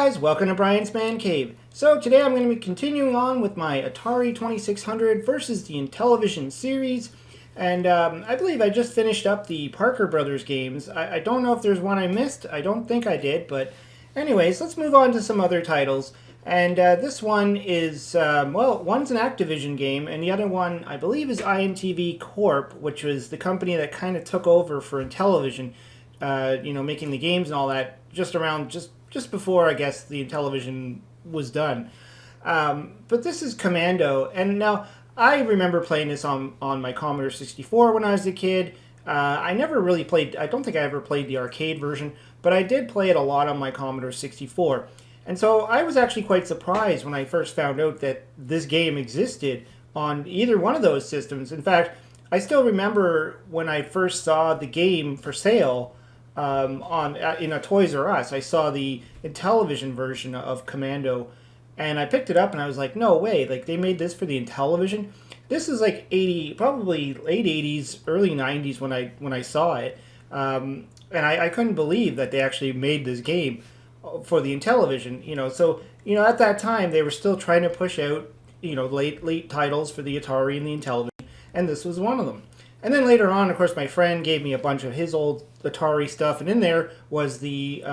guys, welcome to Brian's Man Cave. So today I'm going to be continuing on with my Atari 2600 versus the Intellivision series. And I believe I just finished up the Parker Brothers games. I don't know if there's one I missed. I don't think I did. But anyways, let's move on to some other titles. And this one is, well, one's an Activision game. And the other one, I believe, is INTV Corp, which was the company that kind of took over for Intellivision. You know, making the games and all that just before, I guess, the Intellivision was done. But this is Commando, and now I remember playing this on my Commodore 64 when I was a kid. I never really played, I don't think I ever played the arcade version, but I did play it a lot on my Commodore 64. And so I was actually quite surprised when I first found out that this game existed on either one of those systems. In fact, I still remember when I first saw the game for sale in a Toys R Us. I saw the Intellivision version of Commando, and I picked it up and I was like, no way, like they made this for the Intellivision. This is like probably late 80s, early 90s when I saw it, and I couldn't believe that they actually made this game for the Intellivision. You know, so you know at that time they were still trying to push out late titles for the Atari and the Intellivision, and this was one of them. And then later on, of course, my friend gave me a bunch of his old Atari stuff, and in there was the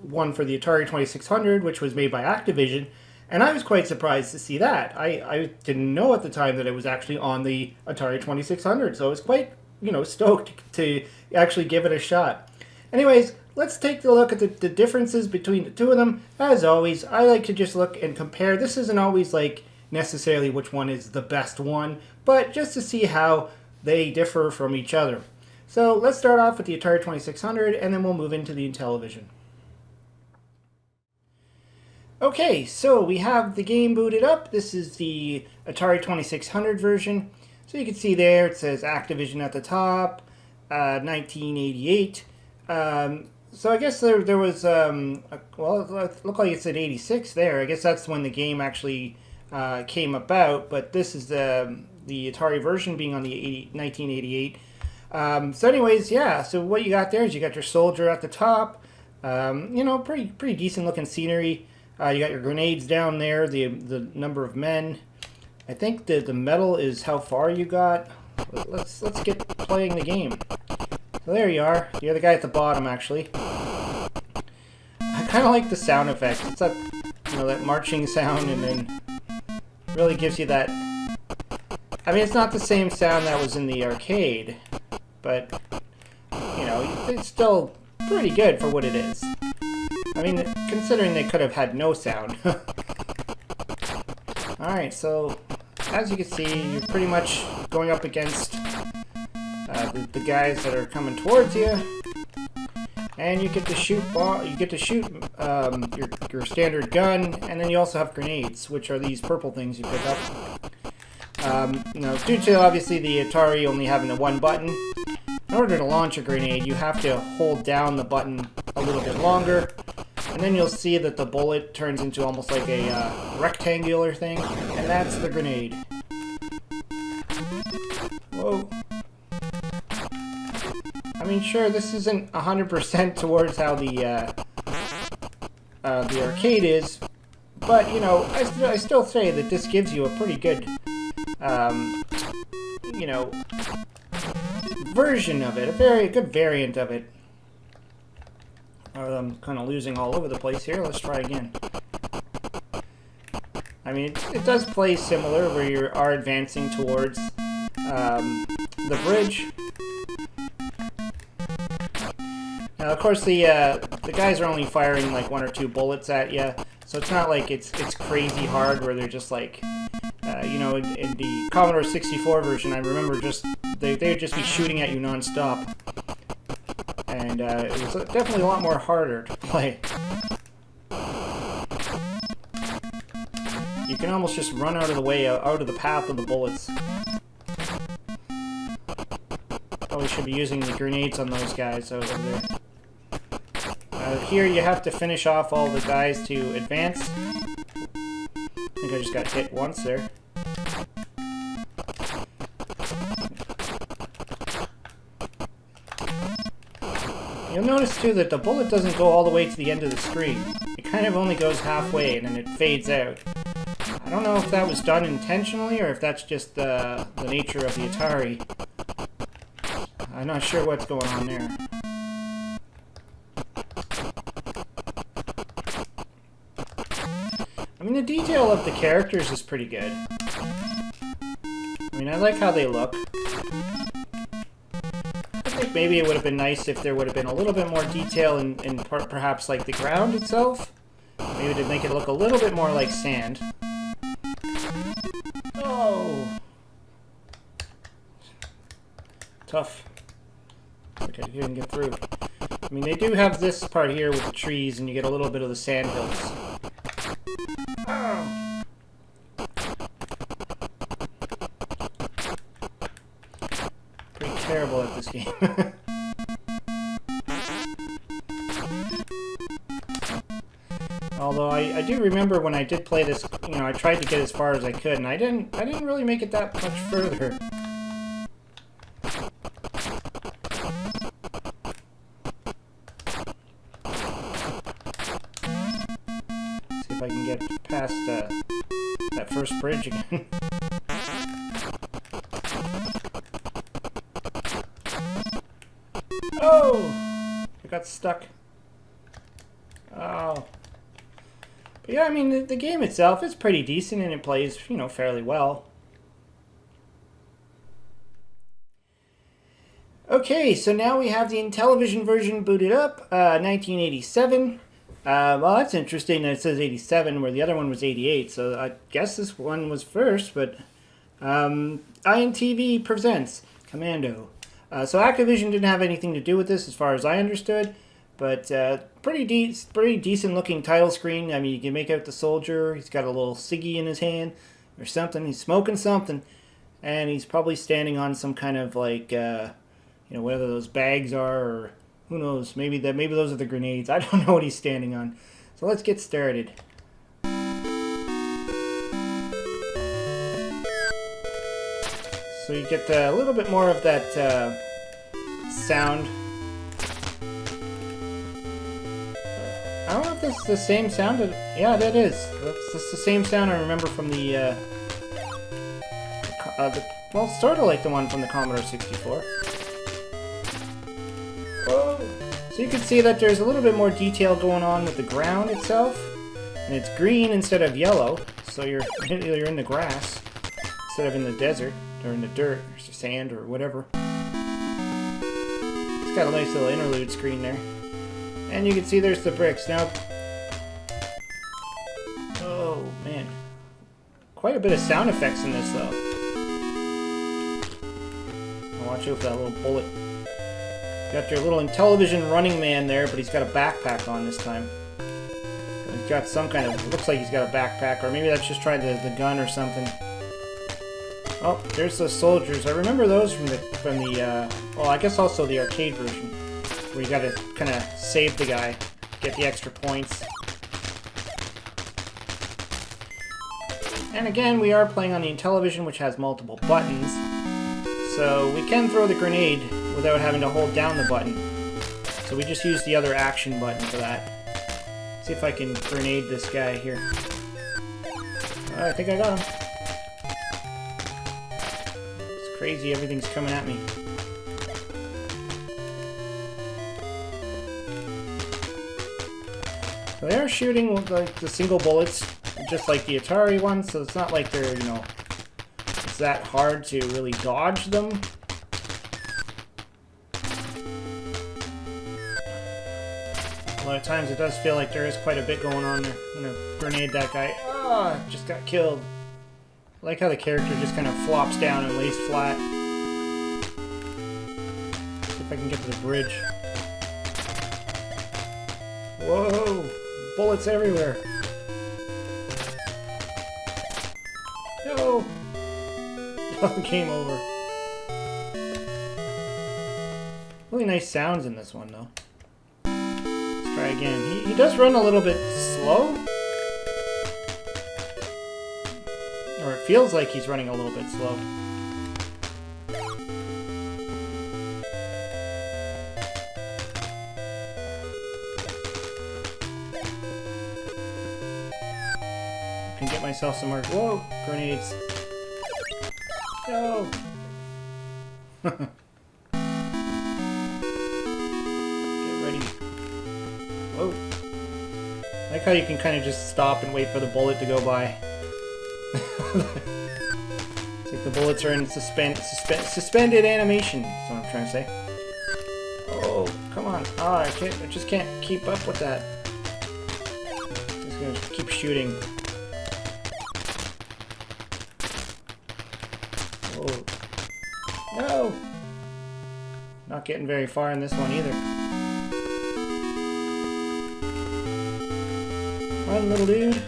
one for the Atari 2600, which was made by Activision, and I was quite surprised to see that. I didn't know at the time that it was actually on the Atari 2600, so I was quite, stoked to actually give it a shot. Anyways, let's take a look at the differences between the two of them. As always, I like to just look and compare. This isn't always like necessarily which one is the best one, but just to see how they differ from each other. So let's start off with the Atari 2600 and then we'll move into the Intellivision. Okay, so we have the game booted up. This is the Atari 2600 version. So you can see there it says Activision at the top, 1988. So I guess there was, well, it looked like it said 86 there. I guess that's when the game actually came about, but this is the Atari version being on the 1988. So anyways, yeah, so what you got there is you got your soldier at the top, pretty decent looking scenery. You got your grenades down there, the number of men. I think the medal is how far you got. Let's get playing the game. So there you are. You're the guy at the bottom, actually. I kind of like the sound effects. It's that, that marching sound, and then really gives you that. I mean, it's not the same sound that was in the arcade, but it's still pretty good for what it is. I mean, considering they could have had no sound. Alright, so as you can see, you're pretty much going up against the guys that are coming towards you, and you get to shoot your standard gun, and then you also have grenades, which are these purple things you pick up. Due to obviously the Atari only having the one button, in order to launch a grenade, you have to hold down the button a little bit longer, and then you'll see that the bullet turns into almost like a rectangular thing, and that's the grenade. Whoa. I mean, sure, this isn't 100% towards how the arcade is, but, I still say that this gives you a pretty good, version of it, a very good variant of it. I'm kind of losing all over the place here. Let's try again. I mean, it does play similar, where you are advancing towards the bridge. Now, of course, the guys are only firing like 1 or 2 bullets at you, so it's not like it's crazy hard where they're just like, in the Commodore 64 version, I remember they would just be shooting at you non-stop. And it was definitely a lot more harder to play. You can almost just run out of the way, out of the path of the bullets. Probably should be using the grenades on those guys over there. Here you have to finish off all the guys to advance. I think I just got hit once there. You'll notice too that the bullet doesn't go all the way to the end of the screen. It kind of only goes halfway and then it fades out. I don't know if that was done intentionally or if that's just the nature of the Atari. I'm not sure what's going on there. I mean, the detail of the characters is pretty good. I mean, I like how they look. I think maybe it would have been nice if there would have been a little bit more detail in perhaps like the ground itself. Maybe to make it look a little bit more like sand. Oh! Tough. Okay, you didn't get through. I mean, they do have this part here with the trees, and you get a little bit of the sand hills. Oh. Pretty terrible at this game. Although I do remember when I did play this, you know, I tried to get as far as I could, and I didn't really make it that much further. See if I can get past that first bridge again. Oh! I got stuck. Oh. But yeah, I mean, the game itself is pretty decent and it plays, you know, fairly well. Okay, so now we have the Intellivision version booted up, 1987. Well, that's interesting that it says 87 where the other one was 88, so I guess this one was first, but INTV presents Commando. So Activision didn't have anything to do with this as far as I understood, but pretty decent looking title screen. I mean, you can make out the soldier, he's got a little ciggy in his hand or something, he's smoking something, and he's probably standing on some kind of like, you know, whether those bags are or who knows, maybe those are the grenades. I don't know what he's standing on. So let's get started. So you get a little bit more of that sound. I don't know if this is the same sound. Yeah, that is. That's the same sound I remember from the well, sort of like the one from the Commodore 64. Whoa. So you can see that there's a little bit more detail going on with the ground itself, and it's green instead of yellow. So you're in the grass instead of in the desert or in the dirt or sand or whatever. It's got a nice little interlude screen there, and you can see there's the bricks now. Oh man, quite a bit of sound effects in this though. Watch out for that little bullet. Got your little Intellivision running man there, but he's got a backpack on this time. He's got some kind of, looks like he's got a backpack, or maybe that's just trying the gun or something. Oh, there's the soldiers. I remember those from the well, I guess also the arcade version, where you gotta kind of save the guy, get the extra points. And again, we are playing on the Intellivision, which has multiple buttons, so we can throw the grenade without having to hold down the button. So we just use the other action button for that. Let's see if I can grenade this guy here. I think I got him. It's crazy, everything's coming at me. So they are shooting with like the single bullets, just like the Atari one, so it's not like they're, you know, it's that hard to really dodge them. A lot of times it does feel like there is quite a bit going on there. I'm gonna grenade that guy. Ah, just got killed. I like how the character just kind of flops down and lays flat. See if I can get to the bridge. Whoa! Bullets everywhere. No! Game over. Really nice sounds in this one, though. Try again. He does run a little bit slow. Or it feels like he's running a little bit slow. myself some more. Whoa, grenades. No. Get ready. Whoa. I like how you can kind of just stop and wait for the bullet to go by. It's like the bullets are in suspended animation. That's what I'm trying to say. Oh, come on. Oh, I just can't keep up with that. Just gonna keep shooting. Oh. No! Not getting very far in this one either. Run, little dude.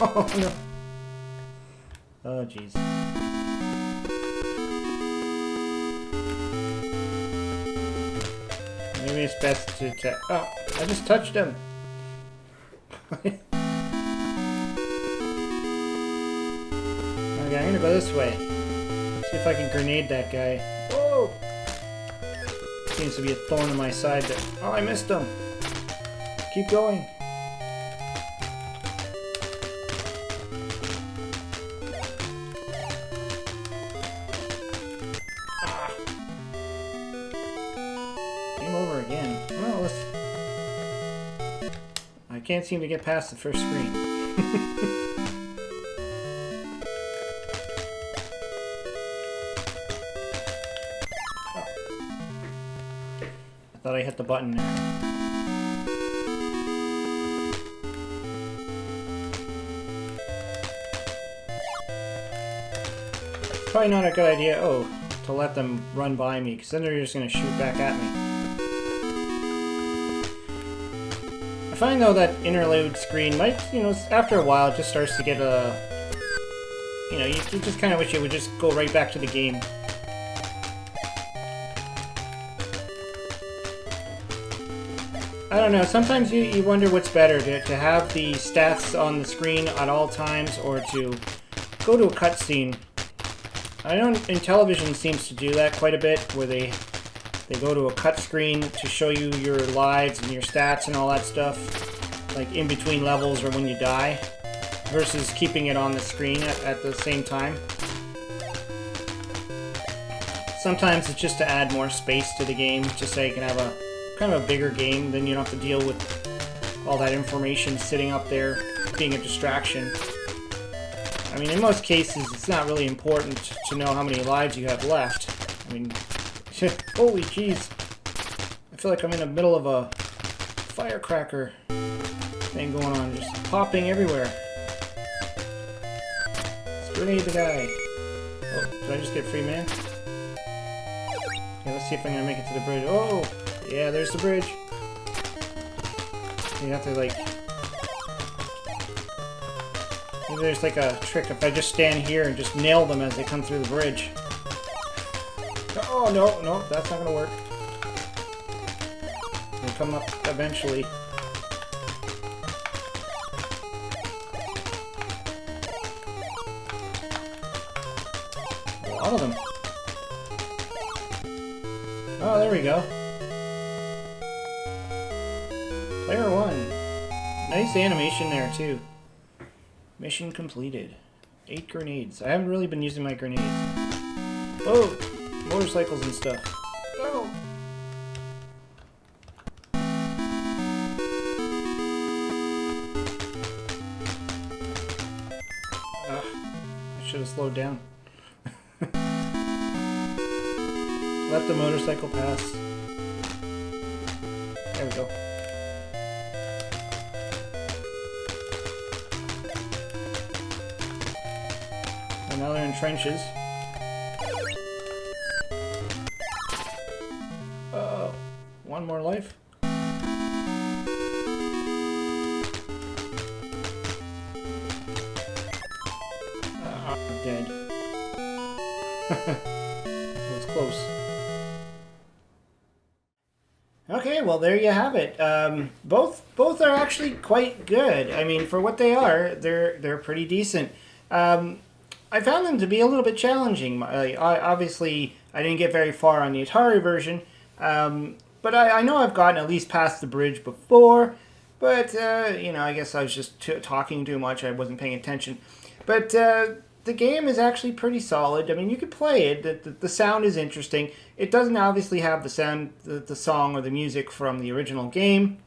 Oh, no. Oh, jeez. Maybe it's best to oh, I just touched him. Okay, I'm gonna go this way. See if I can grenade that guy. Whoa! Seems to be a thorn in my side there. Oh, I missed him. Keep going. Ah. Game over again. Well, let's... I can't seem to get past the first screen. Thought I hit the button there. Probably not a good idea, to let them run by me, because then they're just going to shoot back at me. I find, though, that interlude screen might, after a while it just starts to get you just kind of wish it would just go right back to the game. I don't know, sometimes you wonder what's better, to have the stats on the screen at all times or to go to a cutscene. I know Intellivision seems to do that quite a bit, where they go to a cut screen to show you your lives and your stats and all that stuff, like in between levels or when you die, versus keeping it on the screen at the same time. Sometimes it's just to add more space to the game, just so you can have a kind of a bigger game, then you don't have to deal with all that information sitting up there being a distraction. I mean, in most cases, it's not really important to know how many lives you have left. I mean, holy jeez. I feel like I'm in the middle of a firecracker thing going on, just popping everywhere. Let's grenade the guy. Oh, did I just get free man? Okay, let's see if I'm gonna make it to the bridge. Oh! Yeah, there's the bridge. You have to, like... Maybe there's, like, a trick if I just stand here and just nail them as they come through the bridge. Oh, no, that's not gonna work. They'll come up eventually. A lot of them. Oh, there we go. Player 1. Nice animation there, too. Mission completed. 8 grenades. I haven't really been using my grenades. Oh! Motorcycles and stuff. Oh! I should have slowed down. Let the motorcycle pass. There we go. And now they're in trenches. Uh-oh. One more life. I'm dead. That was close. Okay, well there you have it. Both are actually quite good. I mean, for what they are, they're pretty decent. I found them to be a little bit challenging. Obviously, I didn't get very far on the Atari version, but I know I've gotten at least past the bridge before. But, you know, I guess I was just talking too much. I wasn't paying attention. But the game is actually pretty solid. I mean, you could play it. The sound is interesting. It doesn't obviously have the sound, the song or the music from the original game.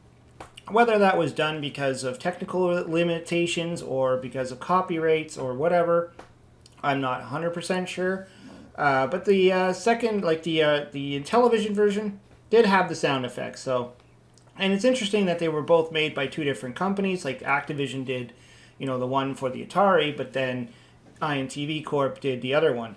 Whether that was done because of technical limitations or because of copyrights or whatever, I'm not 100% sure. But the second, like the Intellivision version, did have the sound effects. So, and it's interesting that they were both made by two different companies. Like Activision did, you know, the one for the Atari, but then INTV Corp did the other one.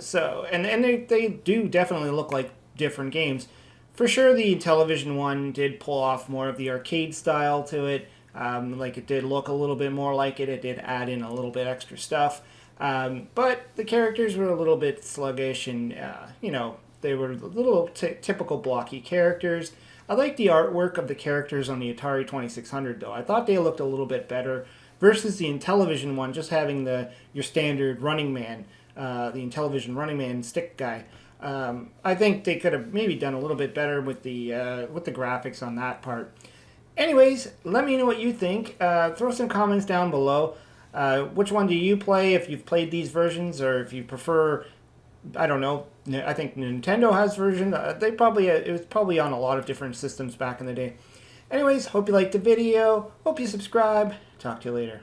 So, and they do definitely look like different games. For sure, the Intellivision one did pull off more of the arcade style to it. Like it did look a little bit more like it. It did add in a little bit extra stuff. But the characters were a little bit sluggish and, you know, they were little typical blocky characters. I like the artwork of the characters on the Atari 2600 though. I thought they looked a little bit better versus the Intellivision one, just having your standard running man, the Intellivision running man stick guy. I think they could have maybe done a little bit better with the graphics on that part. Anyways, let me know what you think. Throw some comments down below. Which one do you play if you've played these versions, or if you prefer, I don't know, I think Nintendo has version. It was probably on a lot of different systems back in the day. Anyways, hope you liked the video. Hope you subscribe. Talk to you later.